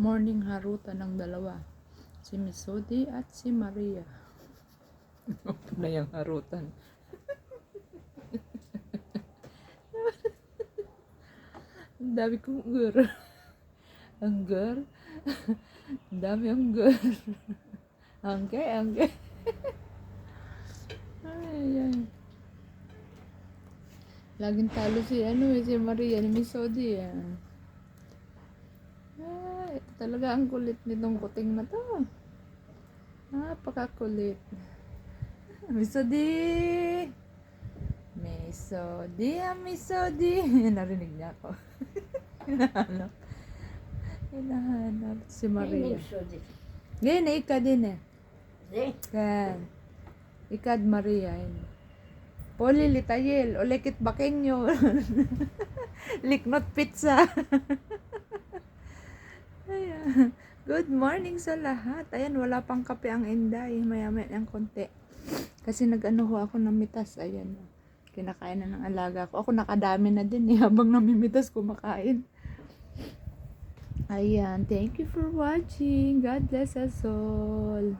morning harutan ng dalawa. Si Miss Sodi at si Maria. Ano na yung harutan? Ang dami kong gur. Ang gur. Ang dami ang gur. Angke. Ay. Laging talo si si Maria ni Miss Sodi. Ay, ito talaga ang kulit nitong kuting na to. Napakakulit. Miss Sodi! Miss Sodi! Narinig niya ako. Hinahanap si Maria. Ngayon, ika din Kan. Ikad Maria. Poli litayel. Olekit bakenyo. Liknot pizza. Ayan. Good morning sa lahat. Ayan, wala pang kape ang Inday. Maya-maya ng konti. Kasi nag-ano ho ako ng mitas. Ayan. Kinakain na ng alaga ko. Ako nakadami na din habang namimitas kumakain. Ayan. Thank you for watching. God bless us all.